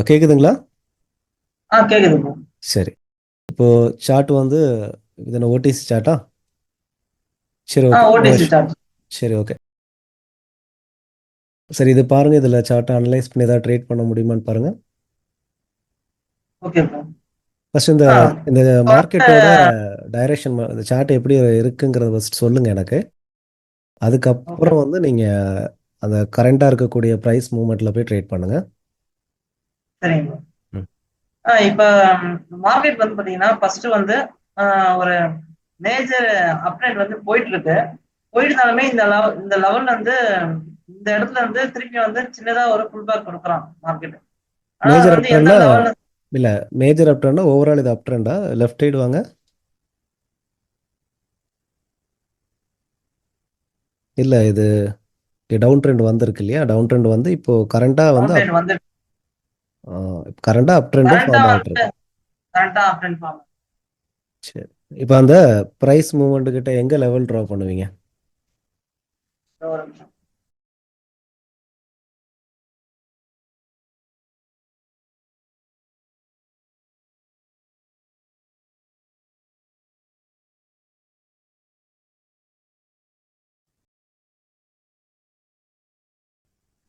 கேக்குதுங்களா? கேக்குது ப்ரோ. சரி. இப்போ சார்ட் வந்து இது என்ன ஓடிசி சார்ட்டா? சரி, okay. No OTC issue. Charge. சரி, ஓகே. சரி, இது பாருங்க. இதில் சார்ட்டை அனலைஸ் பண்ணி ஏதாவது ட்ரேட் பண்ண முடியுமான்னு பாருங்க. Okay bro. ஃபர்ஸ்ட் இந்த ஆ இந்த இப்போ வந்து மார்க்கெட்டோட டைரக்ஷன், இந்த சார்ட் எப்படி இருக்குங்கிறத ஃபர்ஸ்ட் சொல்லுங்க எனக்கு. ஓகே அதுக்கப்புறம் வந்து நீங்க அந்த கரண்டா இருக்கக்கூடிய ப்ரைஸ் மூவ்மெண்ட்ல போய் ட்ரேட் பண்ணுங்க. சரிங்க ப்ரோ. ம். இப்போ மார்க்கெட் வந்து பாத்தீங்கன்னா ஃபர்ஸ்ட் வந்து ஒரு மேஜர் அப்ட்ரெண்ட் வந்து போயிட்டு இருக்கு. போயிட்டு இருந்தாலுமே இந்த லெவல்ல வந்து இந்த இடத்துல இருந்து திருப்பி வந்து சின்னதா ஒரு புல் பேக் கொடுக்குறான் மார்க்கெட். ஆனா அது மேஜர் வந்து எந்த அப்ட்ரெண்டா? லெவல்ல? இல்ல, மேஜர் அப்ட்ரெண்டா ஓவரால் இது அப்ட்ரெண்டா? லெஃப்ட் சைடு வாங்க. இல்ல, இது டவுன் ட்ரெண்ட் வந்திருக்கு இல்லையா? டவுன் ட்ரெண்ட் வந்து இப்போ கரண்டா வந்து டவுன் ட்ரெண்ட் வந்து கரண்டா அப் ட்ரெண்டும் கரண்டா ஃபார்ம் ஆயிட்டு வந்து இருக்கு. கரண்டா அப்ட்ரெண்ட் ஃபார்ம். சரி. இப்போ அந்த பிரைஸ் மூவ்மெண்ட் கிட்ட எங்க லெவல் ட்ரா பண்ணுவீங்க? ஒரு நிமிஷம்.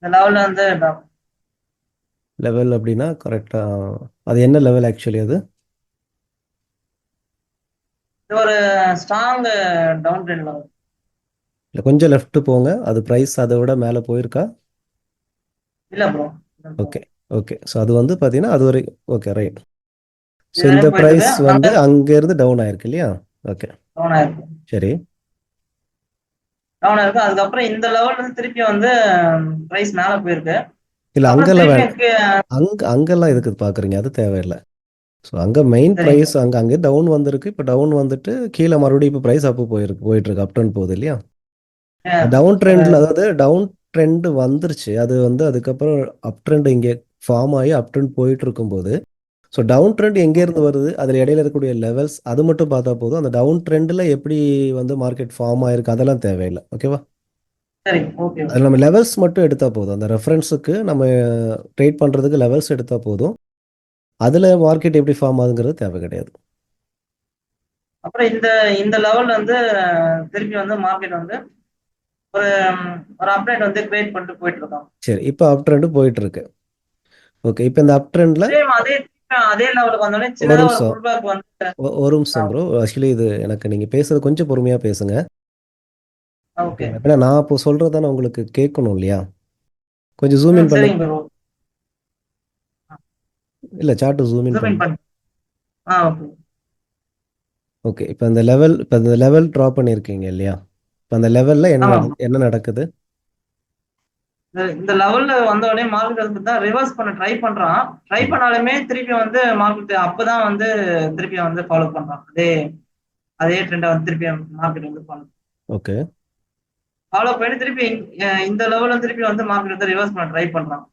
இந்த லெவல்ல வந்து லெவல் அப்படின்னா கரெக்டா அது என்ன லெவல் ஆக்சுவலி அது? இது ஒரு ஸ்ட்ராங் டவுன் ட்ரெண்ட் லெவல். இல்லை, கொஞ்சம் லெஃப்ட் போங்க. அது பிரைஸ் அதை விட மேலே போயிருக்கா? இல்ல ப்ரோ. Okay, okay. ஸோ அது வந்து பார்த்தீங்கன்னா அது ஒரு ஓகே, ரைட். ஸோ இந்த இதுவரையும் போயிட்டு இருக்கு. ப்ரைஸ் வந்து அங்கேருந்து டவுன் ஆயிருக்கு இல்லையா? ஓகே, டவுன் ஆயிருக்கு. சரி. டவுன் ஆயிருக்கு. அதுக்கப்புறம் இந்த லெவல்ல இருந்து திருப்பி வந்து பிரைஸ் மேல போயிருக்கு. இல்லை, அப்புறம் அங்கெல்லாம் திருப்பி அங்கெல்லாம் எதுக்கு பார்க்குறீங்க? அது தேவையில்லை. ஸோ அங்கே மெயின் சரிங்க ப்ரைஸ் ப்ரோ. அங்கே டவுன் வந்திருக்கு. இப்போ டவுன் வந்துட்டு கீழே மறுபடியும் இப்போ ப்ரைஸ் அப்பு போயிட்டு இருக்கு, அப் ட்ரெண்ட் போகுது இல்லையா? டவுன் ஒரு ட்ரெண்ட்ல, அதாவது டவுன் ட்ரெண்ட் வந்துருச்சு. அது வந்து அதுக்கப்புறம் அப் ட்ரெண்ட் இங்கே ஃபார்ம் ஆகி அப் ட்ரெண்ட் போயிட்டு இருக்கும்போது, ஸோ டவுன் ட்ரெண்ட் எங்கேருந்து வருது, அதில் இடையில இருக்கக்கூடிய லெவல்ஸ் அது மட்டும் பார்த்தா போதும். அந்த டவுன் ட்ரெண்டில் எப்படி வந்து மார்க்கெட் ஃபார்ம் ஆயிருக்கு அதெல்லாம் தேவையில்லை. ஓகேவா? சரிங்க. ஓகே. அதில் நம்ம லெவல்ஸ் மட்டும் எடுத்தால் போதும். அந்த ரெஃபரன்ஸுக்கு நம்ம ட்ரேட் பண்ணுறதுக்கு லெவல்ஸ் எடுத்தால் போதும். அதில் மார்க்கெட் எப்படி ஃபார்ம் ஆகுங்கிறது தேவை கிடையாது. அப்புறம் இந்த இந்த லெவல்ல வந்து திருப்பி வந்து மார்க்கெட் வந்து ஒரு ஒரு அப்டேட் வந்து கிரியேட் பண்ணிட்டு போயிட்டு இருக்கோம். சரி, இப்போ அப் ட்ரெண்ட் போயிட்டு இருக்கு. ஓகே, இப்போ இந்த அப் ட்ரெண்ட்ல சேம் அதே லெவலுக்கு வந்தோடனே ஒரு சின்னதா ஒரு நிமிஷம், புல் பேக் வந்து ஒரு நிமிஷம் ப்ரோ. ஆக்சுவலி இது எனக்கு நீங்கள் பேசுறது கொஞ்சம் பொறுமையாக பேசுங்க. ஓகே. ஓகேங்களா? எப்படின்னா நான் இப்போ சொல்கிறது தானே உங்களுக்கு கேட்கணும் இல்லையா? கொஞ்சம் ஜூம் இன் பண்ணுங்க. சரிங்க ப்ரோ. இல்லை, chart zoom in zoom in பண்ணுங்க. பண்ணி ஓகே. ஓகே, இப்போ இந்த லெவல் ட்ரா பண்ணியிருக்கீங்க இல்லையா? இப்போ அந்த லெவலில் ஆமா bro. என்ன நடக்குது? இந்த லெவல்ல வந்த உடனே மார்க்கெட் வந்து தான் ரிவர்ஸ் பண்ண ட்ரை பண்றான். ட்ரை ம். பண்ணாலுமே திருப்பி வந்து மார்க்கெட் அப்பதான் வந்து திருப்பி வந்து ஃபாலோ பண்றான். அதே அதே ட்ரெண்டை வந்து திருப்பி மார்க்கெட் வந்து ஓகே. ஃபாலோ பண்ணி திருப்பி இந்த லெவல்ல திருப்பி வந்து மார்க்கெட் வந்து ரிவர்ஸ் பண்ண ட்ரை பண்றான்.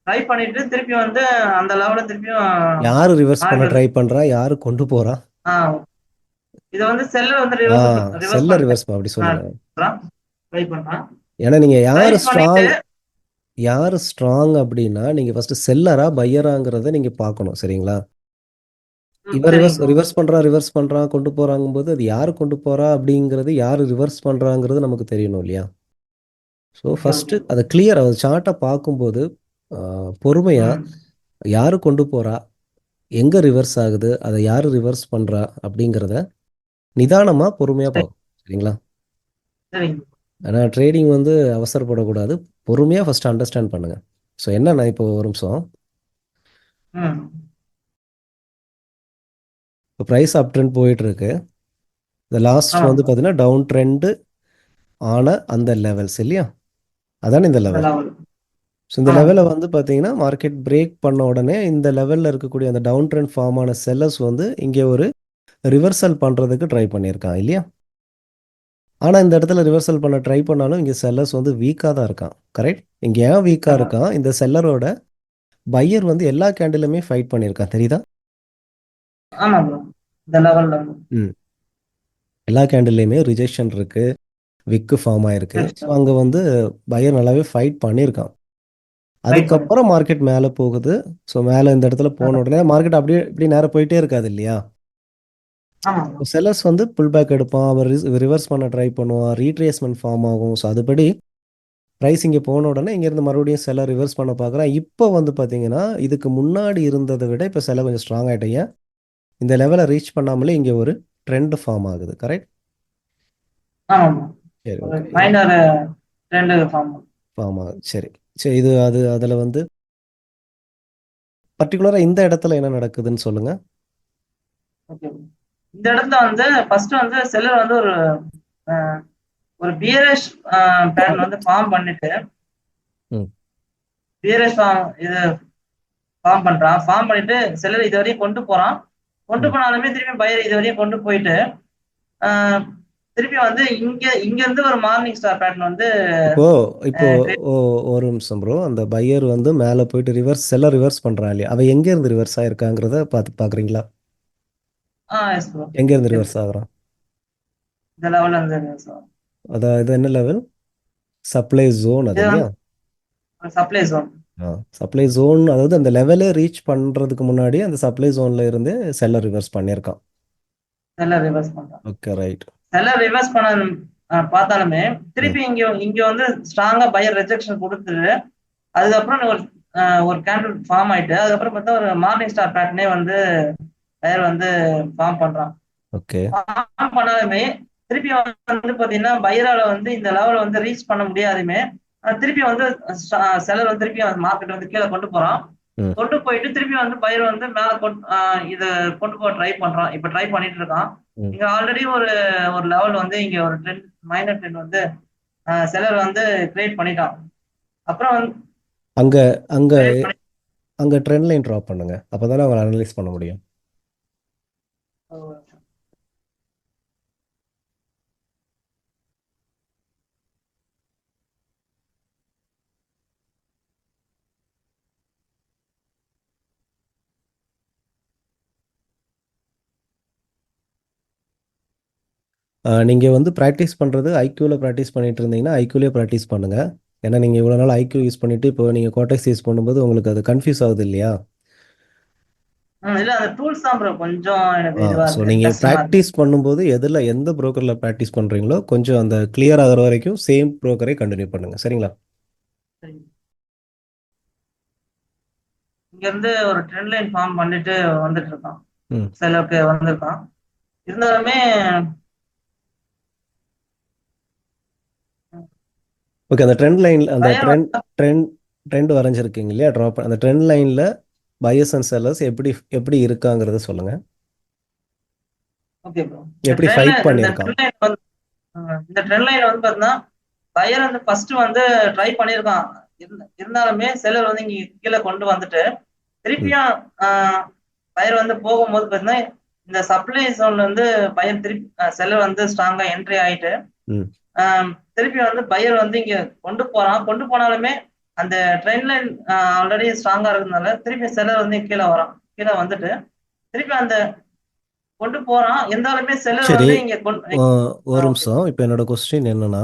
ட்ரை பண்ணிட்டு திருப்பி வந்து அந்த லெவல்ல திருப்பியும் யாரு ரிவர்ஸ் பண்ண மார்க்கெட் வந்து ட்ரை பண்றா? யாரு கொண்டு போறா? ஆஹ் இதை வந்து செல்லர் வந்து ஆ, ரிவர்ஸ் செல்ல பண்ண ரிவர்ஸ் அப்படி சொல்லுங்க. ட்ரை பண்றான். ஏன்னா நீங்க ட்ரை பண்ணிட்டு யாரு ஸ்ட்ராங் அப்படின்னா நீங்க ஃபர்ஸ்ட் செல்லரா பையராங்கிறத நீங்க பார்க்கணும், சரிங்களா? இவன் சரிங்க ப்ரோ. ரிவர்ஸ் பண்றான் கொண்டு போறாங்கும்போது அது யாரு கொண்டு போறா அப்படிங்கிறது, யாரு ரிவர்ஸ் பண்றாங்கிறது நமக்கு தெரியணும் இல்லையா? So okay first okay. அதை கிளியர், அது சார்ட்டை பார்க்கும்போது பொறுமையா ம் யாரு கொண்டு போறா, எங்க ரிவர்ஸ் ஆகுது, அதை யாரு ரிவர்ஸ் பண்றா அப்படிங்கிறத நிதானமா பொறுமையா சரி. பார்க்கணும், சரிங்களா? சரிங்க. ஆனா ட்ரேடிங் வந்து அவசரப்படக்கூடாது. பொறுமையா ஃபர்ஸ்ட் அண்டர்ஸ்டாண்ட் பண்ணுங்க. ஸோ என்னன்னா, இப்போ ஒரு நிமிஷம். ம் இப்போ ப்ரைஸ் அப் ட்ரெண்ட் போயிட்டு இருக்கு. இந்த லாஸ்ட் ஆமா வந்து ப்ரோ. பார்த்தீங்கன்னா டவுன் ட்ரெண்ட் ஆன அந்த லெவல்ஸ் இல்லையா? அதானே இந்த இந்த லெவல். லெவல். ஸோ இந்த ஆமா லெவலை ப்ரோ. வந்து பார்த்தீங்கன்னா மார்க்கெட் பிரேக் பண்ண உடனே இந்த லெவலில் இருக்கக்கூடிய அந்த டவுன் ட்ரெண்ட் ஃபார்ம் ஆன செல்லர்ஸ் வந்து இங்கே ஒரு ரிவர்சல் பண்ணுறதுக்கு ட்ரை பண்ணியிருக்கான் இல்லையா? ஆனால் இந்த இடத்துல ரிவர்சல் பண்ண ட்ரை பண்ணாலும் இங்கே செல்லர்ஸ் வந்து வீக்காக தான் இருக்கான். கரெக்ட்? இங்கே ஏன் வீக்காக ஆமா. இருக்கான்? இந்த செல்லரோட பையர் வந்து எல்லா கேண்டிலுமே ஃபைட் பண்ணியிருக்கான், தெரியுதா? ஆமா ப்ரோ. இந்த லெவல்ல வந்து ம். எல்லா கேண்டில்லையுமே ரிஜெக்ஷன் இருக்கு, விக்கு ஃபார்ம் ஆயிருக்கு. ஸோ சரி. அங்கே வந்து பையர் நல்லாவே ஃபைட் பண்ணியிருக்கான். ரைட் பண்ணுங்க. அதுக்கப்புறம் மார்க்கெட் மேலே போகுது. ஸோ மேலே இந்த இடத்துல போன உடனே மார்க்கெட் அப்படியே இப்படி நேரா போயிட்டே இருக்காது இல்லையா? ஆமா. செல்லர்ஸ் வந்து புல் பேக் எடுப்பான், அவர் ரிவர்ஸ் பண்ண ட்ரை பண்ணுவான், ரீட்ரேஸ்மெண்ட் ஃபார்ம் ஆகும். ஸோ அதுபடி ப்ரைஸ் இங்கே போன உடனே இங்கேருந்து மறுபடியும் செல்லர் ரிவர்ஸ் பண்ண பார்க்குறான். இப்போ வந்து பார்த்தீங்கன்னா இதுக்கு முன்னாடி இருந்ததை விட இப்போ செல்லர் கொஞ்சம் ஸ்ட்ராங் ஆகிட்டீங்க. இந்த லெவலை ரீச் பண்ணாமலே இங்கே ஒரு ட்ரெண்ட் ஃபார்ம் ஆகுது. கரெக்ட்? ஆமாம். சரி, ஒரு okay. Minor trend form. Form ஆகுது. சரி சரி, இது அதில் வந்து பர்டிகுலராக இந்த இடத்துல என்ன நடக்குதுன்னு சொல்லுங்க. ஓகே. இந்த இடத்துல வந்து ஃபர்ஸ்ட் வந்து செல்லர் வந்து ஒரு பியரிஷ் பேட்டர்ன் வந்து ஃபார்ம் பண்ணிட்டு ம் பியரிஷ் இது ஃபார்ம் பண்றான். ஃபார்ம் பண்ணிட்டு செல்லர் இது வரையும் கொண்டு போறான். கொண்டு ம் போனாலுமே திருப்பி பையர் இது வரையும் கொண்டு போயிட்டு திருப்பி வந்து இங்க இருந்து ஒரு மார்னிங் ஸ்டார் பேட்டர்ன் வந்து இப்போ இப்போ ஒரு நிமிஷம் ப்ரோ. அந்த பையர் வந்து மேலே போயிட்டு செல்லர் ரிவர்ஸ் பண்ணுறான் இல்லையா? அவன் எங்கேருந்து ரிவர்ஸ் ஆயிருக்காங்கிறத பார்க்குறீங்களா? Yes bro. எங்கேருந்து ரிவர்ஸ் ஆகுறான்? இந்த லெவல்ல இருந்து அதாவது என்ன லெவல்? சப்ளை ஜோன் அது இல்லையா? Supply zone. சப்ளை ஜோன், அதாவது அந்த லெவலே ரீச் பண்ணுறதுக்கு முன்னாடி அந்த சப்ளை ஜோனில் இருந்து செல்லர் ரிவர்ஸ் பண்ணியிருக்கான். செல்லர் ரிவர்ஸ் பண்றான். Okay, right. செல்லர் ரிவர்ஸ் பண்ண பார்த்தாலுமே திருப்பி இங்க வந்து ஸ்ட்ராங்கா பையர் ரிஜெக்ஷன் கொடுத்துட்டு அதுக்கப்புறம் ஒரு கேண்டில் ஃபார்ம் ஆயிட்டு அதுக்கப்புறம் பார்த்தா ஒரு மார்னிங் ஸ்டார் பேட்டர்னே வந்து பையர் வந்து ஃபார்ம் பண்றான். ஓகே. ஃபார்ம் பண்ணாலுமே திருப்பி வந்து பாத்தீங்கன்னா பையரால வந்து இந்த லெவல் வந்து ரீச் பண்ண முடியாதுமே திருப்பி வந்து செலர் வந்து திருப்பி மார்க்கெட் வந்து கீழே கொண்டு போறான். கொண்டு போயிட்டு திருப்பி வந்து பயிர் வந்து மேல இத கொண்டு போக ட்ரை பண்றான். இப்ப ட்ரை பண்ணிட்டு இருக்கான். இங்க ஆல்ரெடி ஒரு லெவல் வந்து இங்க ஒரு ட்ரெண்ட் மைனர் ட்ரெண்ட் வந்து செலர் வந்து கிரியேட் பண்ணிட்டான். அப்புறம் வந்து அங்க அங்க அங்க ட்ரெண்ட் லைன் டிரா பண்ணுங்க, அப்பதானே அவங்க அனலைஸ் பண்ண முடியும். நீங்கள் வந்து ப்ராக்டிஸ் பண்ணுறது ஐக்யூவில் ப்ராக்டிஸ் பண்ணிட்டு இருந்தீங்கன்னா ஐக்யூலேயே ப்ராக்டிஸ் பண்ணுங்கள். ஏன்னா நீங்கள் இவ்வளோ நாள் ஐக்யூ யூஸ் பண்ணிவிட்டு இப்போ நீங்கள் கோட்டெக்ஸ் யூஸ் பண்ணும்போது உங்களுக்கு அது கன்ஃபியூஸ் ஆகுது இல்லையா? இல்ல அந்த டூல்ஸ் தான் ப்ரோ கொஞ்சம் எனக்கு இதுவா ஸோ இருக்கு. நீங்கள் ப்ராக்டிஸ் பண்ணும்போது எந்த ப்ரோக்கரில் ப்ராக்டிஸ் பண்ணுறீங்களோ கொஞ்சம் அந்த கிளியர் ஆகிற வரைக்கும் சேம் ப்ரோக்கரை கண்டினியூ பண்ணுங்கள். சரிங்களா? இங்க இருந்து ஒரு ட்ரெண்ட் லைன் ஃபார்ம் பண்ணிட்டு வந்துட்டு இருக்கான். சிலருக்கு வந்திருக்கான். இருந்தாலுமே ஓகே, அந்த ட்ரெண்ட் லைனில் அந்த ட்ரெண்ட் வரைஞ்சிருக்கீங்க இல்லையா? ட்ராப் அந்த ட்ரெண்ட் லைனில் பையர்ஸ் அண்ட் செல்லர்ஸ் எப்படி இருக்காங்கிறத சொல்லுங்க. Okay bro. எப்படி ஃபைட் பண்ணியிருக்கான்? இந்த ட்ரெண்ட் லைன் வந்து பார்த்தீங்கன்னா பையர் வந்து ஃபர்ஸ்ட் வந்து ட்ரை பண்ணியிருக்கான். இருந்தாலுமே செல்லர் வந்து இங்க கீழே கொண்டு வந்துட்டு திருப்பியும் பயிர் வந்து போகும்போது பார்த்தீங்கன்னா இந்த சப்ளை ஜோன்ல வந்து பயிர் திருப்பி செல்லர் வந்து ஸ்ட்ராங்கா என்ட்ரி ஆயிட்டு திருப்பி வந்து பையர் வந்து இங்க கொண்டு போறான். கொண்டு போனாலுமே அந்த ட்ரெண்ட் லைன் ஆல்ரெடி ஸ்ட்ராங்கா இருக்கிறதுனால திருப்பி செல்லர் வந்து கீழே வந்துட்டு திருப்பி அந்த கொண்டு போறான். இருந்தாலுமே செல்லர் வந்து இங்க ஒரு நிமிஷம். இப்போ என்னோட கொஸ்டின் என்னன்னா,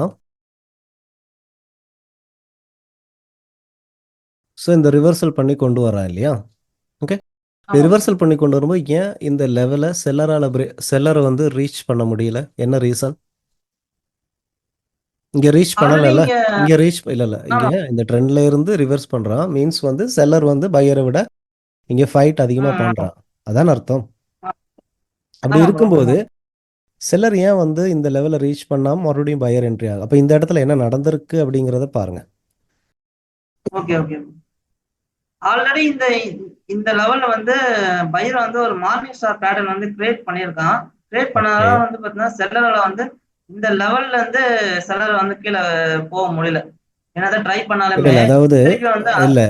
ஸோ இந்த ரிவர்சல் பண்ணி கொண்டு வரான் இல்லையா? ஓகே, ரிவர்சல் பண்ணி கொண்டு வரும்போது ஏன் இந்த லெவலை செல்லரை வந்து ரீச் பண்ண முடியல? என்ன ரீசன்? இங்க ரீச் பண்ணல. இங்க ரீச் இல்ல இங்க இந்த ட்ரெண்ட்ல இருந்து ரிவர்ஸ் பண்றான் மீன்ஸ் வந்து செல்லர் வந்து பையரை விட இங்க ஃபைட் அதிகமா பண்றான், அதான் அர்த்தம். அப்படி இருக்கும்போது செல்லர் ஏன் வந்து இந்த லெவலை ரீச் பண்ணாம மறுபடியும் பையர் என்ட்ரி ஆகும்? அப்ப இந்த இடத்துல என்ன நடந்திருக்கு அப்படிங்கறத பாருங்க. Okay okay. ஆல்ரெடி இந்த லெவல்ல வந்து பையர் வந்து ஒரு மார்னிங் ஸ்டார் பேட்டர்ன் வந்து கிரியேட் பண்ணியிருக்கான். கிரியேட் பண்ணதால வந்து பாத்தீங்கன்னா செல்லரால வந்து இந்த லெவல்ல இருந்து செல்லர் வந்து கீழே போக முடியல. என்னதான் ட்ரை பண்ணாலுமே அதாவது இல்ல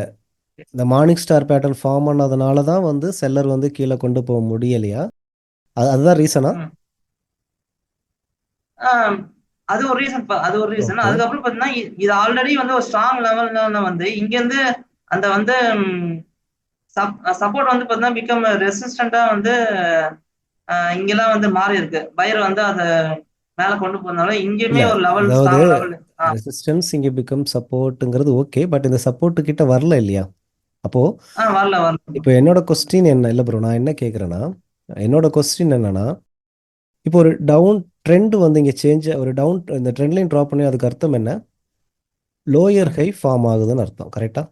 இந்த மார்னிங் ஸ்டார் பேட்டர்ன் ஃபார்ம் பண்ணதுனால தான் வந்து செல்லர் வந்து கீழே கொண்டு போக முடியலையா? அதுதான் ரீசனா? அது ஒரு ரீசன். அதுக்கப்புறம் பாத்தீங்கன்னா இது ஆல்ரெடி வந்து ஒரு ஸ்ட்ராங் லெவல்ல வந்து இங்க இருந்து அந்த வந்து சப்போர்ட் வந்து பாத்தீங்கன்னா பிகம் ரெசிஸ்டண்டா வந்து இங்கெல்லாம் வந்து மாறி இருக்கு. பையர் வந்து அத மேல கொண்டு போறதுனால இங்கேயுமே ஒரு லெவல் ரெசிஸ்டன்ஸ் இங்கே பிகம் சப்போர்ட்டுங்கிறது ஓகே, பட் இந்த சப்போர்ட்டு கிட்ட வரல இல்லையா? அப்போ வரல வரல bro. இப்போ என்னோட கொஸ்டின் என்ன இல்லை ப்ரோ, நான் என்ன கேட்குறேன்னா, என்னோட கொஸ்டின் என்னன்னா, இப்போ ஒரு டவுன் ட்ரெண்ட் வந்து இங்கே சேஞ்ச், ஒரு டவுன் இந்த ட்ரெண்ட் லைன் ட்ராப் பண்ணி அதுக்கு அர்த்தம் என்ன? லோயர் ஹை ஃபார்ம் ஆகுதுன்னு அர்த்தம், கரெக்டா?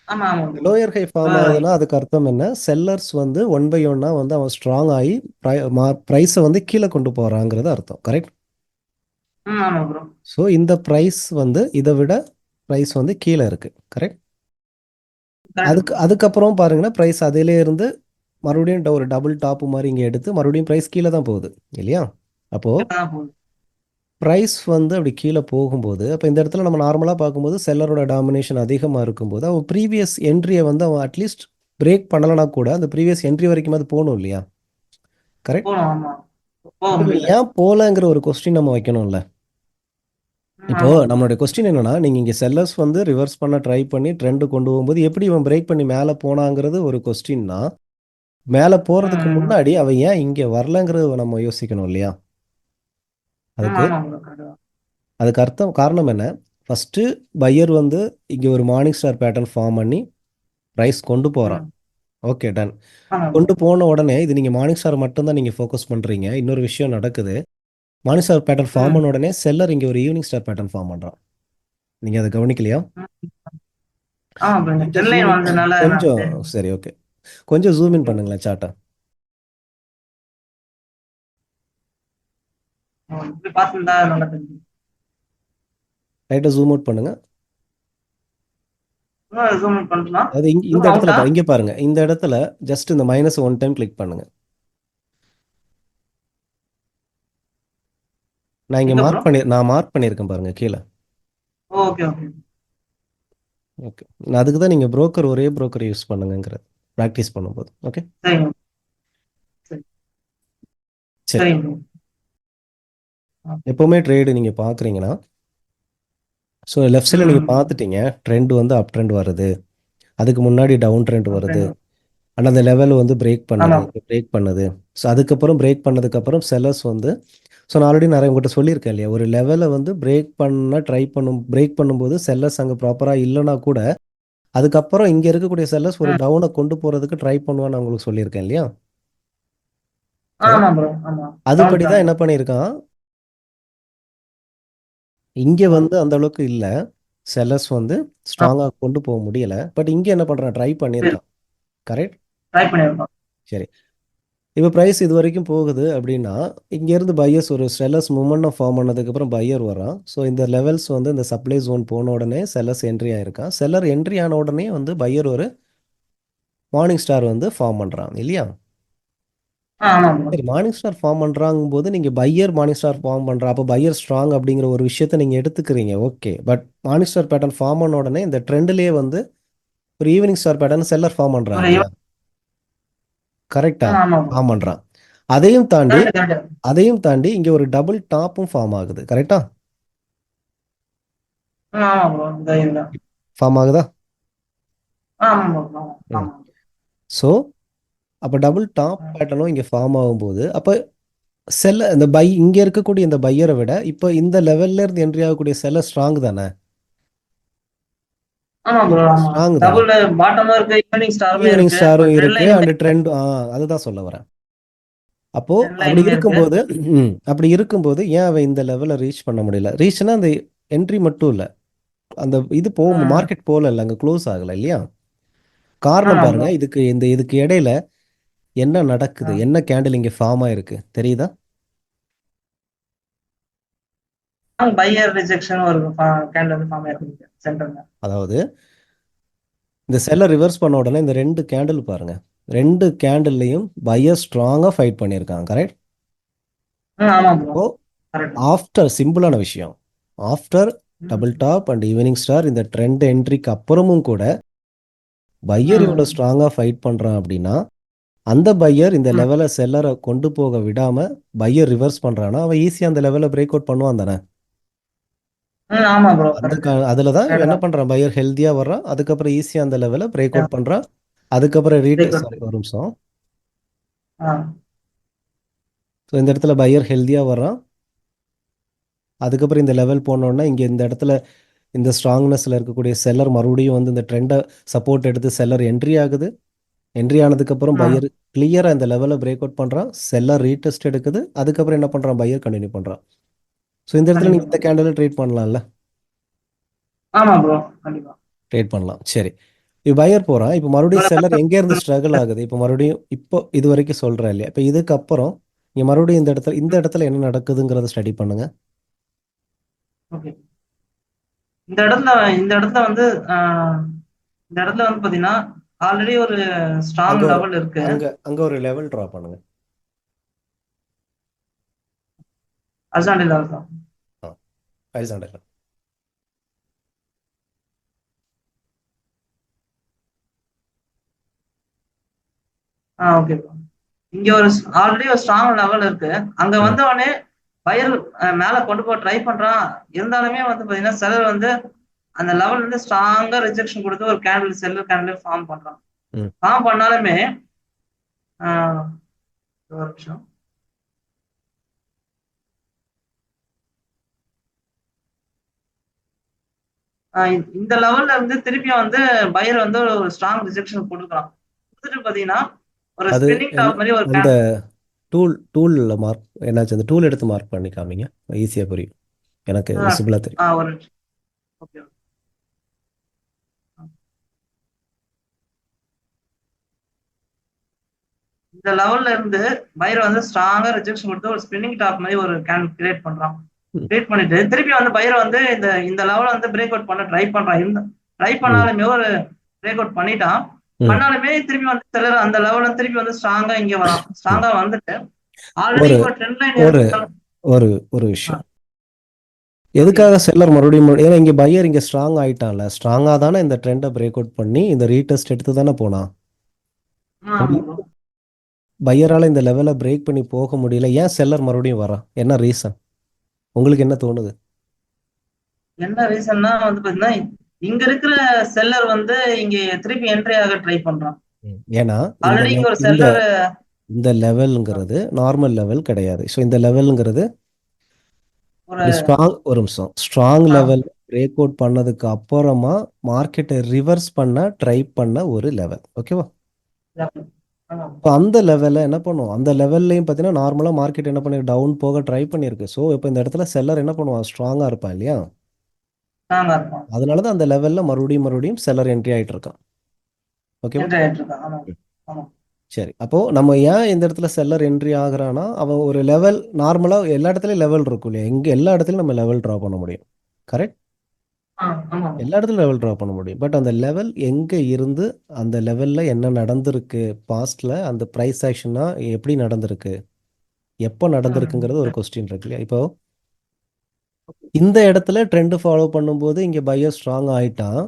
ஆமா ஆமா bro. லோயர் ஹை ஃபார்ம் அஹ் ஆகுதுன்னா அதுக்கு அர்த்தம் என்ன? செல்லர்ஸ் வந்து ஒன் பை ஒன்னா வந்து அவன் ஸ்ட்ராங் ஆகி ப்ரைஸை வந்து கீழே கொண்டு போகிறாங்கிறது அர்த்தம், கரெக்ட்? ஆமா ப்ரோ. ஸோ இந்த ப்ரைஸ் வந்து இதை விட ப்ரைஸ் வந்து கீழே இருக்கு, கரெக்ட்? அதுக்கப்புறம் பாருங்கன்னா ப்ரைஸ் அதிலே இருந்து மறுபடியும் ஒரு டபுள் டாப் மாதிரி இங்கே எடுத்து மறுபடியும் ப்ரைஸ் கீழே தான் போகுது இல்லையா? அப்போது ப்ரைஸ் வந்து அப்படி கீழே போகும்போது, அப்போ இந்த இடத்துல நம்ம நார்மலாக பார்க்கும்போது செல்லரோட டாமினேஷன் அதிகமாக இருக்கும்போது அவன் ப்ரீவியஸ் என்ட்ரியை வந்து அவன் அட்லீஸ்ட் பிரேக் பண்ணலைன்னா கூட அந்த ப்ரீவியஸ் என்ட்ரி வரைக்கும் அது போகணும் இல்லையா? கரெக்ட்? ஏன் போகலங்கிற ஒரு கொஸ்டின் நம்ம வைக்கணும்ல. இப்போ நம்மளுடைய கொஸ்டின் என்னன்னா, நீங்க இங்க செல்லர்ஸ் வந்து ரிவர்ஸ் பண்ண ட்ரை பண்ணி ட்ரெண்ட் கொண்டு போகும்போது எப்படி இவன் பிரேக் பண்ணி மேலே போனாங்கிறது ஒரு கொஸ்டின்னா, மேலே போறதுக்கு முன்னாடி அவன் ஏன் இங்க வரலங்கிறது நம்ம யோசிக்கணும் இல்லையா? அதுக்கு அதுக்கு அர்த்தம் காரணம் என்ன? ஃபர்ஸ்ட் பையர் வந்து இங்க ஒரு மார்னிங் ஸ்டார் பேட்டர்ன் ஃபார்ம் பண்ணி ப்ரைஸ் கொண்டு போறான். Okay, done. கொண்டு போன உடனே இது நீங்க மார்னிங் ஸ்டார் மட்டும்தான் நீங்க ஃபோக்கஸ் பண்றீங்க. இன்னொரு விஷயம் நடக்குது. மார்னிங் ஸ்டார் பேட்டர்ன் ஃபார்ம் பண்ண உடனே செல்லர் இங்க ஒரு ஈவினிங் ஸ்டார் பேட்டர்ன் ஃபார்ம் பண்றான். நீங்க அதை கவனிக்கலையா? கொஞ்சம் சரி, ஓகே, கொஞ்சம் ஜூம் இன் பண்ணுங்களேன் சார்ட்டை. ரைட்டா ஜூம் அவுட் பண்ணுங்க. அது இந்த இடத்துல இங்க பாருங்க, இந்த இடத்துல ஜஸ்ட் இந்த மைனஸ் ஒன் டைம் கிளிக் பண்ணுங்க. நான் இங்க மார்க் பண்ணியிருக்கேன் பாருங்க கீழே. ஓகே ஓகே ஓகே, அதுக்கு தான் நீங்க புரோக்கர் ஒரே புரோக்கர் யூஸ் பண்ணுங்கிற ப்ராக்டிஸ் பண்ணும்போது. ஓகே சரி. எப்பவுமே ட்ரேடு நீங்க பாக்குறீங்கன்னா, ஸோ லெஃப்ட் சைடில் நீங்கள் பார்த்துட்டீங்க ட்ரெண்ட் வந்து அப் ட்ரெண்ட் வருது, அதுக்கு முன்னாடி டவுன் ட்ரெண்ட் வருது, ஆனால் அந்த லெவல் வந்து பிரேக் பண்ணுது. ஸோ அதுக்கப்புறம் பிரேக் பண்ணதுக்கப்புறம் செல்லர்ஸ் வந்து, ஸோ நான் ஆல்ரெடி நிறைய உங்கள்கிட்ட சொல்லியிருக்கேன் இல்லையா, ஒரு லெவலை வந்து பிரேக் பண்ணும்போது செல்லர்ஸ் அங்கே ப்ராப்பராக இல்லைனா கூட அதுக்கப்புறம் இங்கே இருக்கக்கூடிய செல்லர்ஸ் ஒரு டவுனை கொண்டு போகிறதுக்கு ட்ரை பண்ணுவான்னு உங்களுக்கு சொல்லியிருக்கேன் இல்லையா? அதுபடி தான் என்ன பண்ணியிருக்கான், இங்கே வந்து அந்த அளவுக்கு இல்லை, செல்லர்ஸ் வந்து ஸ்ட்ராங்காக கொண்டு போக முடியலை. பட் இங்கே என்ன பண்ணுறான், ட்ரை பண்ணியிருக்கான், கரெக்ட்? சரி, இப்போ ப்ரைஸ் இது வரைக்கும் போகுது அப்படின்னா இங்கேருந்து பையர்ஸ் ஒரு செல்லர்ஸ் மூமெண்டம் ஃபார்ம் பண்ணதுக்கப்புறம் பையர் வரான். ஸோ இந்த லெவல்ஸ் வந்து இந்த சப்ளை ஜோன் போன உடனே செல்லர்ஸ் என்ட்ரி ஆயிருக்கான். செல்லர் என்ட்ரி ஆன உடனே வந்து பையர் ஒரு மார்னிங் ஸ்டார் வந்து ஃபார்ம் பண்ணுறான் இல்லையா? சரி, மார்னிங் ஸ்டார் ஃபார்ம் பண்ணுறாங்கும் போது நீங்கள் பையர் மார்னிங் ஸ்டார் ஃபார்ம் பண்ணுறா, அப்போ பையர் ஸ்ட்ராங் அப்படிங்கிற ஒரு விஷயத்தை நீங்கள் எடுத்துக்கிறீங்க, okay. But morning star pattern form பண்ண உடனே இந்த ட்ரெண்ட்லேயே வந்து ஒரு evening star pattern seller form பண்ணுறாங்க இல்லையா? கரெக்டா? ஃபார்ம் பண்ணுறான். அதையும் தாண்டி இங்கே ஒரு டபுள் டாப்பும் ஃபார்ம் ஆகுது, கரெக்டா? ஃபார்ம் ஆகுதா? ஸோ அப்போ டபுள் டாப் பேட்டர்னும் இங்கே ஃபார்ம் ஆகும்போது அப்போ இந்த இங்கே இருக்கக்கூடிய இந்த பையரை விட இப்போ இந்த லெவல்ல இருந்து என்ட்ரி ஆகக்கூடிய செல்லர் ஸ்ட்ராங் தானே? ஸ்ட்ராங் தானே? ஈவினிங் ஸ்டாரும் இருக்கு அண்ட் ட்ரெண்ட், அதுதான் சொல்ல வரேன். அப்போ அப்படி இருக்கும்போது ஏன் அவன் இந்த லெவலை ரீச் பண்ண முடியல? ரீச்னா அந்த என்ட்ரி மட்டும் இல்லை, அந்த இது மார்க்கெட் போகல, அங்கே க்ளோஸ் ஆகலை இல்லையா? காரணம் பாருங்க, இதுக்கு இடையில என்ன நடக்குது, என்ன கேண்டில் இங்கே ஃபார்ம் ஆயிருக்கு தெரியுதா? அதாவது இந்த செல்லை ரிவர்ஸ் பண்ண உடனே இந்த ரெண்டு கேண்டில் பாருங்க, ரெண்டு கேண்டில்லையும் பையர் ஸ்ட்ராங்கா ஃபைட் பண்ணியிருக்காங்க, கரெக்ட்? ஆஃப்டர் சிம்பிளான விஷயம், after double top and evening star இந்த ட்ரெண்ட் என்ட்ரிக்கு அப்புறமும் கூட பையர் இவ்வளோ ஸ்ட்ராங்கா ஃபைட் பண்றான் அப்படின்னா அந்த பையர் இந்த லெவலை செல்லரை கொண்டு போக விடாம பையர் ரிவர்ஸ் பண்றானா அவன் ஈஸியா அந்த லெவலை பிரேக் அவுட் பண்ணுவான் தானே? அதுலதான் இவன் என்ன பண்றான், பையர் ஹெல்தியா வர்றான், அதுக்கப்புறம் ஈஸியா அந்த லெவலை பிரேக் அவுட் பண்றான், அதுக்கப்புறம் ஒரு நிமிஷம், இந்த இடத்துல பையர் ஹெல்தியா வர்றான், அதுக்கப்புறம் இந்த லெவல் போனோன்னா இங்கே இந்த இடத்துல இந்த ஸ்ட்ராங்னஸில் இருக்கக்கூடிய செல்லர் மறுபடியும் வந்து இந்த ட்ரெண்டை சப்போர்ட் எடுத்து செல்லர் என்ட்ரி ஆகுது. என்ட்ரி ஆனதுக்கப்புறம் ஆ பையர் கிளியராக இந்த லெவலை பிரேக் அவுட் பண்ணுறான், செல்லர் ரீடெஸ்ட் எடுக்குது, அதுக்கப்புறம் என்ன பண்ணுறான், பையர் கண்டினியூ பண்ணுறான். ஸோ இந்த இடத்துல நீங்கள் கண்டிப்பா. இந்த கேண்டில் ட்ரேட் பண்ணலாம்ல, ஆமா ப்ரோ, கண்டிப்பா. ட்ரேட் பண்ணலாம். சரி, இப்போ பையர் போகிறான், இப்போ மறுபடியும் செல்லர் எங்கேருந்து ஸ்ட்ரகிள் ஆகுது, இப்போ மறுபடியும் இப்போ இது வரைக்கும் சொல்கிறேன் இல்லையா, இப்போ இதுக்கப்புறம் நீங்கள் மறுபடியும் இந்த இடத்துல என்ன நடக்குதுங்கிறத ஸ்டடி பண்ணுங்க. ஓகே. இந்த இடத்துல வந்து இந்த இடத்துல வந்து பாத்தீங்கன்னா ஆல்ரெடி ஒரு ஸ்ட்ராங் அங்கே ஒரு லெவல் இருக்கு. அங்கே அங்கே ஒரு லெவல் ட்ரா பண்ணுங்க. ஹரிசாண்டல் லெவல் தான். ஆ, ஹரிசாண்டல். Okay bro. இங்க ஒரு ஆல்ரெடி ஒரு ஸ்ட்ராங் லெவல் இருக்கு. அங்க ம் வந்த உடனே பையர் மேல கொண்டு போக ட்ரை பண்றான். இருந்தாலுமே வந்து பாத்தீங்கன்னா செலர் வந்து அந்த லெவல் வந்து ஸ்ட்ராங்கா ரிஜெக்ஷன் கொடுத்து ஒரு கேண்டில் செல்லர் கேண்டில் ஃபார்ம் பண்றான். ம் ஃபார்ம் பண்ணாலுமே ஆஹ் ஒரு நிமிஷம். இந்த லெவல்ல இருந்து திருப்பியும் வந்து பையர் வந்து ஒரு ஸ்ட்ராங் ரிஜெக்ஷன் கொடுக்குறான். கொடுத்துட்டு பாத்தீங்கன்னா ஒரு அது ஸ்பின்னிங் டாப் மாதிரி ஒரு அந்த டூலில் மார்க் என்னாச்சு, அந்த டூல் எடுத்து மார்க் பண்ணி காமிங்க, ஈஸியாக புரியும், எனக்கு விசிபிளாக தெரியும். ஒரு நிமிஷம். ஓகே. இந்த லெவல்ல இருந்து பையர் வந்து ஸ்ட்ராங்கா ரிஜெக்ஷன் கொடுத்து ஒரு ஸ்பின்னிங் டாப் மாதிரி ஒரு கேன் கிரியேட் பண்றான். ம் கிரியேட் பண்ணிட்டு திருப்பி வந்து பையர் வந்து இந்த இந்த லெவல் வந்து பிரேக் அவுட் பண்ண ட்ரை பண்றான். இந்த ட்ரை ம் பண்ணாலுமே ஒரு பிரேக் அவுட் பண்ணிட்டான். ம் பண்ணாலுமே திருப்பி வந்து சிலர் அந்த லெவல்ல திருப்பி வந்து ஸ்ட்ராங்கா இங்க வரான். ம் ஸ்ட்ராங்கா வந்துட்டு ஆல்ரெடி ஒரு இப்போ ட்ரெண்ட் லைன் ஒரு இருக்கு. ஒரு ஒரு விஷயம், ஓகே. எதுக்காக செல்லர் மறுபடியும் ஏன்னா இங்கே பையர் இங்கே ஸ்ட்ராங் ஆயிட்டான்ல, ஸ்ட்ராங்காக தானே இந்த ட்ரெண்டை பிரேக் அவுட் பண்ணி இந்த ரீடெஸ்ட் எடுத்து தானே போனான். ஆமா ப்ரோ. பையரால் இந்த லெவலை பிரேக் பண்ணி போக முடியல, ஏன் செல்லர் மறுபடியும் வரான், என்ன ரீசன், உங்களுக்கு என்ன தோணுது? என்ன ரீசன்னா வந்து பாத்தீங்கன்னா இங்க இருக்கிற செல்லர் வந்து இங்க திருப்பி என்ட்ரி ஆக ட்ரை பண்றான். ஏன்னா இந்த ஆல்ரெடி இங்க ஒரு இந்த செல்லர். இந்த லெவலுங்கிறது நார்மல் லெவல் கிடையாது. ஸோ இந்த லெவலுங்கிறது ஒரு ஒரு ஸ்ட்ராங், ஒரு நிமிஷம், ஸ்ட்ராங் ஆ, லெவல் பிரேக் அவுட் பண்ணதுக்கு அப்புறமா மார்க்கெட்டை ரிவர்ஸ் பண்ண ட்ரை பண்ண ஒரு லெவல், ஓகேவா? ஆமா. இப்போ அந்த லெவலில் என்ன பண்ணும், அந்த லெவல்லையும் பார்த்தீங்கன்னா நார்மலாக மார்க்கெட் என்ன பண்ணி டவுன் போக ட்ரை பண்ணியிருக்கு. ஸோ இப்போ இந்த இடத்துல செல்லர் என்ன பண்ணுவான், ஸ்ட்ராங்காக இருப்பான் இல்லையா, ஸ்ட்ராங்கா இருக்கும். அதனால தான் அந்த லெவலில் மறுபடியும் மறுபடியும் செல்லர் என்ட்ரி ஆகிட்டு இருக்கான், ஓகேவா? என்ட்ரி ஆயிட்டு இருக்கான். ஆமா. ம். ஆமா. சரி, அப்போது நம்ம ஏன் இந்த இடத்துல செல்லர் என்ட்ரி ஆகுறான்னா, அவன் ஒரு லெவல் நார்மலாக எல்லா இடத்துலையும் லெவல் இருக்கும் இல்லையா, எங்கே எல்லா இடத்துலையும் நம்ம லெவல் ட்ரா பண்ண முடியும், கரெக்ட்? ஆமா. எல்லா இடத்துலையும் லெவல் ட்ரா பண்ண முடியும். பட் அந்த லெவல் எங்கே இருந்து, அந்த லெவலில் என்ன நடந்திருக்கு பாஸ்டில், அந்த ப்ரைஸ் ஆக்ஷனாக எப்படி நடந்திருக்கு, எப்போ நடந்திருக்குங்கிறது ஒரு கொஸ்டின் இருக்கு இல்லையா. இப்போ இந்த இடத்துல ட்ரெண்ட் ஃபாலோ பண்ணும்போது இங்கே பையர் ஸ்ட்ராங் ஆயிட்டான்,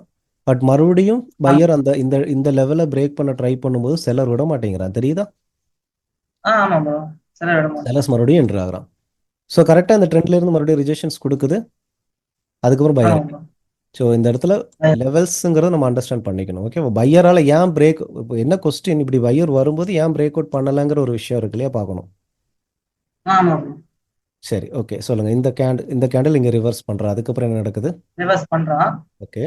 பட் மறுபடியும் பையர் அந்த இந்த இந்த லெவலை பிரேக் பண்ண ட்ரை பண்ணும்போது செல்லர் விட மாட்டேங்கிறான், தெரியுதா? ஆமா ப்ரோ. சில விட மாட்டேன். செல்லர்ஸ் மறுபடியும் என்ட்ரு ஆகுறான். ஸோ கரெக்டாக இந்த ட்ரெண்ட்ல இருந்து மறுபடியும் ரிஜெக்ஷன்ஸ் கொடுக்குது, அதுக்கப்புறம் ஆமா பையர். ப்ரோ. ஸோ இந்த இடத்துல லெவல்ஸுங்கிறத நம்ம அண்டர்ஸ்டாண்ட் பண்ணிக்கணும், ஓகே? பையரால் ஏன் பிரேக், இப்போ என்ன கொஸ்டின், இப்படி பையர் வரும்போது ஏன் பிரேக் அவுட் பண்ணலைங்கிற ஒரு விஷயம் இருக்கு இல்லையா, பார்க்கணும். ஆமா ப்ரோ. சரி, ஓகே, சொல்லுங்க. இந்த கேண்டில் இங்கே ரிவர்ஸ் பண்ணுறா, அதுக்கப்புறம் என்ன நடக்குது? ரிவர்ஸ் பண்றான். ஓகே.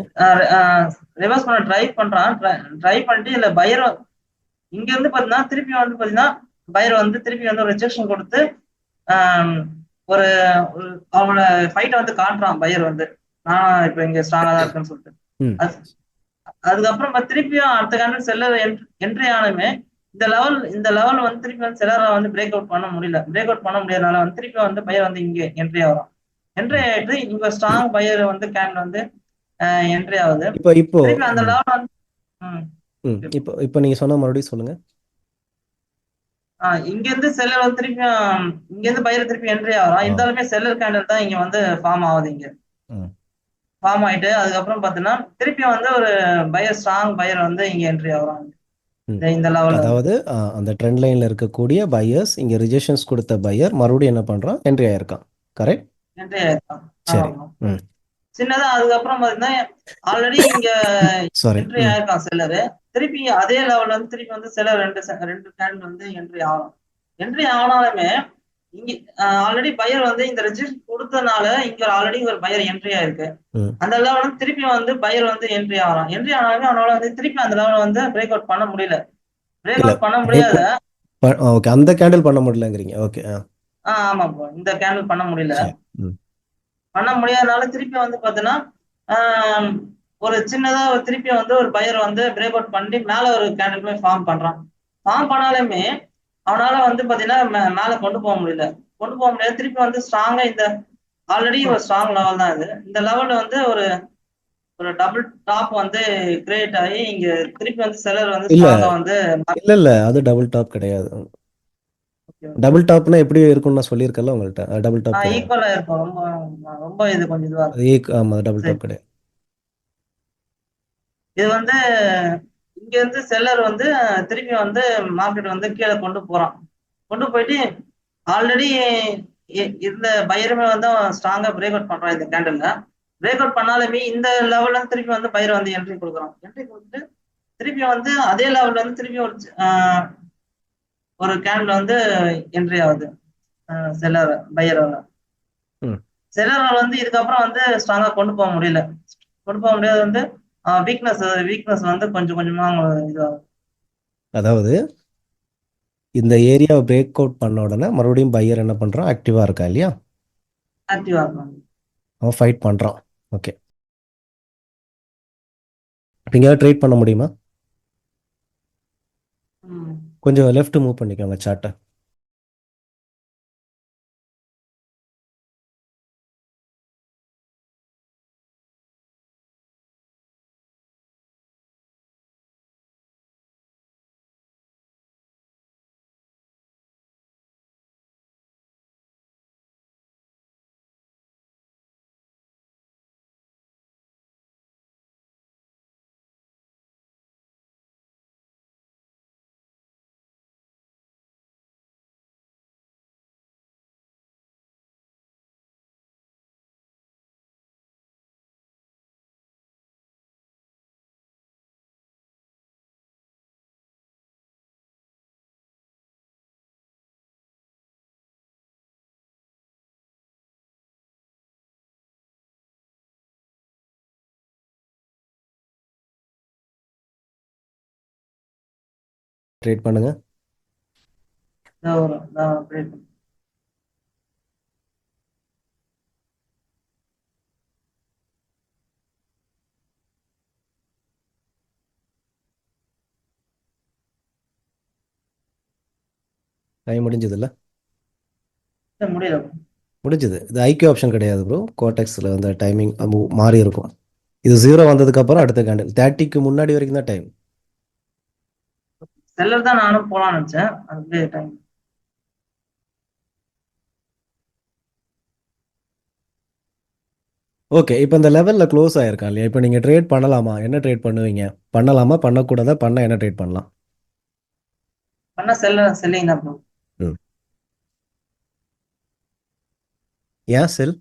ரிவர்ஸ் பண்ண ட்ரை பண்றான். ட்ரை பண்ணிட்டு இல்ல பையர் இங்க இருந்து பாத்தீங்கன்னா திருப்பி வந்து பாத்தீங்கன்னா பையர் வந்து திருப்பி வந்து ஒரு ரிஜெக்ஷன் கொடுத்து ஆஹ் ஒரு அவனோட ஃபைட்டை வந்து காட்டுறான். பையர் வந்து நான் இப்ப இங்க ஸ்ட்ராங்கா தான் இருக்குன்னு சொல்லிட்டு ம் அது- அதுக்கப்புறம் திருப்பியும் அடுத்த கேண்டில் செல்லர் என்ட்ரி ஆனுமே இந்த லெவல் வந்து திருப்பி வந்து செல்லரை வந்து பிரேக் அவுட் பண்ண முடியல. பிரேக் அவுட் பண்ண முடியாதனால வந்து திருப்பி வந்து பையர் வந்து இங்க என்ட்ரி ஆகிறான். என்ட்ரி ஆயிட்டு இங்க ஸ்ட்ராங் பையர் வந்து கேண்டில் வந்து என்ட்ரி ஆகுது. இப்போ இப்போ திருப்பி அந்த ம் லெவல் வந்து ம் இப்போ இப்போ நீங்கள் சொன்ன மறுபடியும் சொல்லுங்க. இங்க இருந்து செல்லர் வந்து திருப்பியும் இங்க இருந்து பையர் திருப்பி என்ட்ரி ஆகிறான். ஆ இருந்தாலுமே செல்லர் கேண்டில் தான் இங்க வந்து ஃபார்ம் ஆகுது. இங்க ம் ஃபார்ம் ஆயிட்டு அதுக்கப்புறம் பாத்தீங்கன்னா திருப்பியும் வந்து ஒரு ஸ்ட்ராங் பையர் வந்து இங்க என்ட்ரி ஆகுறாங்க ம் இந்த லெவல்ல வந்து அதாவது அந்த ட்ரெண்ட் லைனில் இருக்கக்கூடிய பையர்ஸ், இங்கே ரிஜெக்ஷன்ஸ் கொடுத்த பையர் மறுபடியும் என்ன பண்ணுறான், என்ட்ரி ஆயிருக்கான், கரெக்ட்? என்ட்ரி ஆயிருக்கான். சரி. ஆமா. ம் சின்னதா அதுக்கப்புறம் பாத்தீங்கன்னா ஆல்ரெடி இங்க சாரி. என்ட்ரி ம் ஆயிருக்கான் செல்லரு. திருப்பி அதே லெவல்ல வந்து திருப்பி வந்து செல்லர் ரெண்டு கேண்டில் வந்து என்ட்ரி ஆகும். என்ட்ரி ஆனாலுமே இங்க ஆல்ரெடி பையர் வந்து இந்த ரெஜிஸ்டர் கொடுத்தனால இங்க ஆல்ரெடி ஒரு பையர் என்ட்ரி ஆயிருக்கு. ம். அந்த லெவல் வந்து திருப்பி வந்து பையர் வந்து என்ட்ரி ஆகிறான். என்ட்ரி ஆனாலுமே அவனால வந்து திருப்பி அந்த லெவலை வந்து பிரேக் அவுட் பண்ண முடியல. பிரேக் இல்ல அவுட் பண்ண பிரேக் முடியாத. ஓகே, அந்த கேண்டில் பண்ண முடியலங்கிறீங்க. ஓகே. ஆமா ப்ரோ, இந்த கேண்டில் பண்ண முடியல. சரி. ம். பண்ண முடியாதனால திருப்பி வந்து பாத்தீங்கன்னா ஒரு சின்னதா திருப்பி வந்து ஒரு பையர் வந்து பிரேக் அவுட் பண்ணி மேல ஒரு கேண்டில் போய் ஃபார்ம் பண்றான். ஃபார்ம் பண்ணாலுமே அவனால வந்து பாத்தீங்கன்னா மேல கொண்டு போக முடியல. கொண்டு போக முடியாது. திருப்பி வந்து ஸ்ட்ராங்கா இந்த ஆல்ரெடி ஒரு ஸ்ட்ராங் லெவல் தான் இது. இந்த லெவல்ல வந்து ஒரு ஒரு டபுள் டாப் வந்து கிரியேட் ஆகி இங்க திருப்பி வந்து செல்லர் வந்து இல்ல ஸ்ட்ராங்கா வந்து இல்ல இல்ல அது டபுள் டாப் கிடையாது. டபுள் டாப்னா எப்படி இருக்கும்னு நான் சொல்லியிருக்கேன்ல உங்கள்கிட்ட. டபுள் டாப் கிடையாது. ஈக்குவலா இருக்கும். ரொம்ப ரொம்ப இது கொஞ்சம் இதுவா அது ஆமா, டபுள் இருக்கும். டாப் கிடையாது. இது வந்து இங்க இருந்து செல்லர் வந்து திருப்பி வந்து மார்க்கெட் வந்து கீழே கொண்டு போறான். கொண்டு போயிட்டு ஆல்ரெடி இந்த பையருமே வந்து ஸ்ட்ராங்கா பிரேக் அவுட் பண்றான் இந்த கேண்டல்ல. பிரேக் அவுட் பண்ணாலுமே இந்த லெவல்ல திருப்பி வந்து பையர் வந்து என்ட்ரி கொடுக்குறான். என்ட்ரி கொடுத்துட்டு திருப்பி வந்து அதே லெவல்ல வந்து திருப்பி ஒரு கேண்டில் வந்து என்ட்ரி ஆகுது செல்லர் பையரால. ம். செல்லரால வந்து இதுக்கப்புறம் வந்து ஸ்ட்ராங்கா கொண்டு போக முடியல. கொண்டு போக முடியாது வந்து வீக்னஸ் வீக்னஸ் வந்து கொஞ்சம் கொஞ்சமா இதாகும். அதாவது இந்த ஏரியாவை பிரேக் அவுட் பண்ண உடனே மறுபடியும் பையர் என்ன பண்றான்? ஆக்டிவா இருக்கா இல்லையா? ஆக்டிவா இருக்கும். அவன் ஃபைட் பண்றான். ஓகே. நீங்க ட்ரேட் பண்ண முடியுமா? ம். கொஞ்சம் லெஃப்ட் மூவ் பண்ணிக்கோங்க சார்ட்டை. ட்ரேட் பண்ணுங்க. டைம் முடிஞ்சது இல்லை? முடியல. முடிஞ்சது. இது ஐக்கியூ ஆப்ஷன் கிடையாது ப்ரோ. கோடெக்ஸில் வந்து டைமிங் மாறி இருக்கும். இது 0 வந்ததுக்கப்புறம் அடுத்த கேண்டில் 30க்கு முன்னாடி வரைக்கும் தான் டைம். செல்லர் தான் நானும் போலாம்னு நினைச்சேன். அதுக்கு டைம். ஓகே. இப்போ இந்த லெவலில் க்ளோஸ் ஆயிருக்கான் இல்லையா? இப்போ நீங்கள் ட்ரேட் பண்ணலாமா? என்ன ட்ரேட் பண்ணுவீங்க? பண்ணலாமா பண்ணக்கூடாதா? பண்ண என்ன ட்ரேட் பண்ணலாம்? பண்ண செல்லிங் தான் ப்ரோ. ம். ஏன் செல்?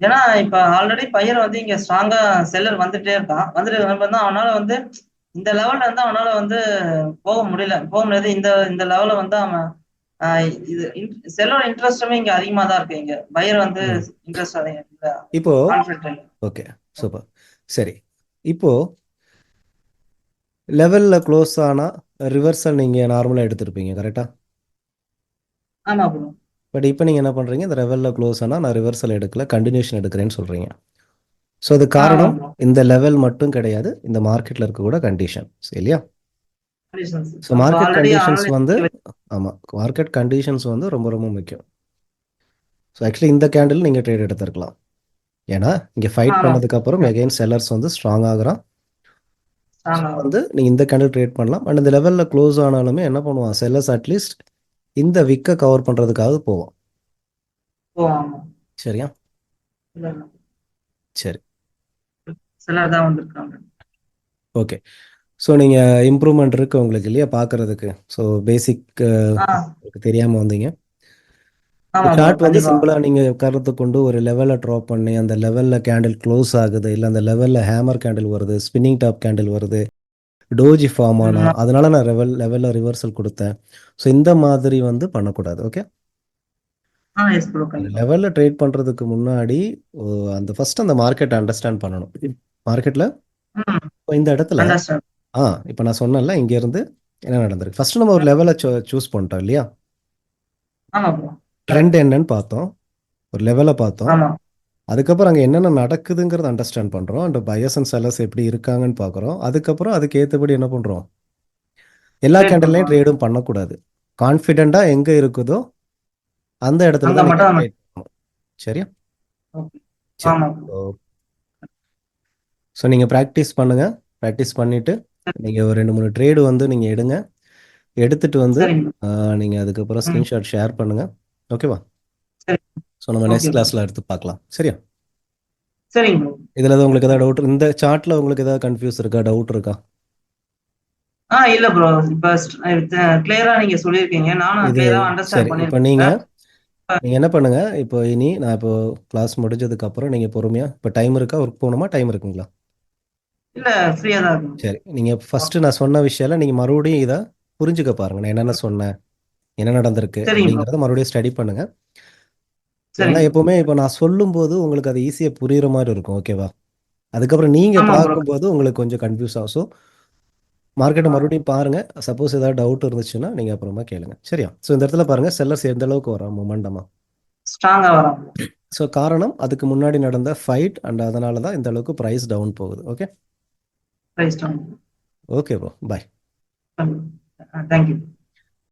ஏன்னா இப்ப ஆல்ரெடி பையன் வந்து இங்க ஸ்ட்ராங்கா செல்லர் வந்துட்டே இருக்கான். வந்துட்டு தான் அவனால வந்து இந்த லெவல்ல வந்து அவனால வந்து போக முடியல. போக முடியாது. இந்த இந்த லெவல்ல வந்து அவன் இது செல்லோட இன்ட்ரெஸ்ட்டுமே இங்க அதிகமா தான் இருக்கு. இங்க பையர் வந்து ம். இன்ட்ரெஸ்ட் அதிகம். இப்போ கான்ஃபிடென்ட். Okay, super. சரி. இப்போ லெவலில் க்ளோஸ் ஆனால் ரிவர்சல் நீங்கள் நார்மலாக எடுத்திருப்பீங்க கரெக்டாக? ஆமா ப்ரோ. பட் இப்போ நீங்கள் என்ன பண்ணுறீங்க? இந்த லெவலில் க்ளோஸ் ஆனால் நான் ரிவர்சல் எடுக்கல, கண்டினியூஷன் எடுக்கிறேன்னு சொல்கிறீங்க. ஸோ அது ஆமா காரணம் ப்ரோ. இந்த லெவல் மட்டும் கிடையாது, இந்த மார்க்கெட்டில் இருக்கக்கூட கண்டிஷன் இல்லையா? ஸோ அப்ப மார்க்கெட் ஆல்ரெடி கண்டிஷன்ஸ் வந்து ஆமாம், மார்க்கெட் கண்டிஷன்ஸ் வந்து ரொம்ப ரொம்ப முக்கியம். ஸோ ஆக்சுவலி இந்த கேண்டில் நீங்கள் ட்ரேட் எடுத்திருக்கலாம். ஏன்னா இங்கே ஃபைட் ஆமா பண்ணதுக்கப்புறம் எகைன் செல்லர்ஸ் வந்து ஸ்ட்ராங் ஆகுறான். ஸோ ஸ்ட்ராங்கா வந்து நீங்கள் இந்த கேண்டில் ட்ரேட் பண்ணலாம். அண்ட் இந்த லெவலில் க்ளோஸ் ஆனாலுமே என்ன பண்ணுவான் செல்லர்ஸ்? அட்லீஸ்ட் இந்த விக்கை கவர் பண்ணுறதுக்காக போவோம். ஆமா. சரியா? சரி. செல்லர் தான் வந்திருக்காங்க. ஓகே. ஸோ நீங்கள் இம்ப்ரூவ்மெண்ட் இருக்குது உங்களுக்கு இல்லையா பார்க்குறதுக்கு? ஸோ பேசிக் தெரியாமல் வந்தீங்க. ஆமா ப்ரோ, சார்ட் வந்து கண்டிப்பா. சிம்பிளாக நீங்கள் கருத்தை கொண்டு ஒரு லெவலில் ட்ராப் பண்ணி அந்த லெவலில் கேண்டில் க்ளோஸ் ஆகுது, இல்லை அந்த லெவலில் ஹேமர் கேண்டில் வருது, ஸ்பின்னிங் டாப் கேண்டில் வருது, டோஜி ஃபார்ம் ஆனா ம். அதனால நான் லெவலில் ரிவர்சல் கொடுத்தேன். ஸோ இந்த மாதிரி வந்து பண்ணக்கூடாது. Okay, yes bro. ஒரு கண்டிப்பா. லெவலில் ட்ரேட் பண்ணுறதுக்கு முன்னாடி அந்த ஃபர்ஸ்ட் அந்த மார்க்கெட் அண்டர்ஸ்டாண்ட் பண்ணணும். மார்க்கெட்டில் ம். இந்த இடத்துல அண்டர்ஸ்டாண்ட். இப்போ நான் சொன்னேன்ல இங்கேருந்து என்ன நடந்திருக்கு. ஃபர்ஸ்ட் நம்ம ஒரு லெவலை சூஸ் பண்ணிட்டோம் இல்லையா. ஆமா ப்ரோ. ட்ரெண்ட் என்னன்னு பார்த்தோம், ஒரு லெவலை பார்த்தோம். ஆமா. அதுக்கப்புறம் அங்கே என்னென்ன நடக்குதுங்கிறத அண்டர்ஸ்டாண்ட் பண்ணுறோம். அந்த பையர்ஸ் அண்ட் செல்லர்ஸ் எப்படி இருக்காங்கன்னு பார்க்குறோம். அதுக்கப்புறம் அதுக்கு ஏற்றபடி என்ன பண்ணுறோம், எல்லா ட்ரேட் கேண்டல்லையும் பண்ணுவாங்க. ட்ரேடும் பண்ணக்கூடாது. கான்ஃபிடென்ட்டாக எங்கே இருக்குதோ அந்த இடத்துல அங்க தான் நீங்கள் மட்டும் நம்ம. ட்ரேட் பண்ணணும். சரியா? ஓகே. சரி. ஆமா ப்ரோ. ஸோ நீங்கள் ப்ராக்டிஸ் பண்ணுங்கள். ப்ராக்டிஸ் பண்ணிவிட்டு நீங்கள் ஒரு 2 3 ட்ரேடு வந்து நீங்கள் எடுங்க. எடுத்துட்டு வந்து சரிங்க. நீங்கள் அதுக்கப்புறம் ம். ஸ்க்ரீன்ஷாட் ஷேர் பண்ணுங்கள். ஓகேவா? சரி. ஸோ நம்ம ஓகே நெக்ஸ்ட் ப்ரோ. கிளாஸில் எடுத்து பார்க்கலாம். சரியா? சரிங்க ப்ரோ. இதில் ஏதாவது உங்களுக்கு ஏதாவது டவுட், இந்த சார்ட்டில் உங்களுக்கு ஏதாவது கன்ஃபியூஸ் இருக்கா, டவுட் இருக்கா? இல்ல ப்ரோ. இப்ப கிளியரா நீங்க சொல்லியிருக்கீங்க. நானும் இது கிளியரா அண்டர்ஸ்டாண்ட் சரி. இப்போ பண்ணியிருக்கேன். நீங்கள் என்ன பண்ணுங்க, இப்போ இனி நான் இப்போ கிளாஸ் முடிஞ்சதுக்கப்புறம் நீங்கள் பொறுமையாக, இப்போ டைம் இருக்கா, ஒர்க் போகணுமா, டைம் இருக்குங்களா? இல்ல, ஃப்ரீயா தான் இருக்கும். சரி, நீங்கள் ஃபஸ்ட்டு நான் சொன்ன விஷயம் நீங்கள் மறுபடியும் இதை புரிஞ்சுக்க பாருங்க. நான் என்னென்ன சொன்னேன், என்ன நடந்திருக்கு சரிங்க ப்ரோ. அப்படிங்கிறத மறுபடியும் ஸ்டடி பண்ணுங்க. ஏன்னா சரிங்க. எப்போவுமே இப்போ நான் சொல்லும்போது உங்களுக்கு அது ஈஸியாக புரியுற மாதிரி இருக்கும். ஓகேவா? அதுக்கப்புறம் நீங்கள் ஆமா ப்ரோ. பார்க்கும்போது உங்களுக்கு கொஞ்சம் கன்ஃபியூஸ் ஆகும். ஸோ மார்க்கெட்டை ஆ. மறுபடியும் பாருங்கள். சப்போஸ் ஏதாவது டவுட் இருந்துச்சுன்னா நீங்கள் அப்புறமா கேளுங்க. சரியா? ஸோ இந்த இடத்துல பாருங்கள், செல்லர்ஸ் எந்த அளவுக்கு வரோம் மொமெண்டமா. ஸ்ட்ராங்கா வரும். ஸோ காரணம் அதுக்கு முன்னாடி நடந்த ஃபைட் அண்ட் அதனால தான் இந்த அளவுக்கு ப்ரைஸ் டவுன் போகுது. Okay, price strong. Okay bro, bye. Thank you.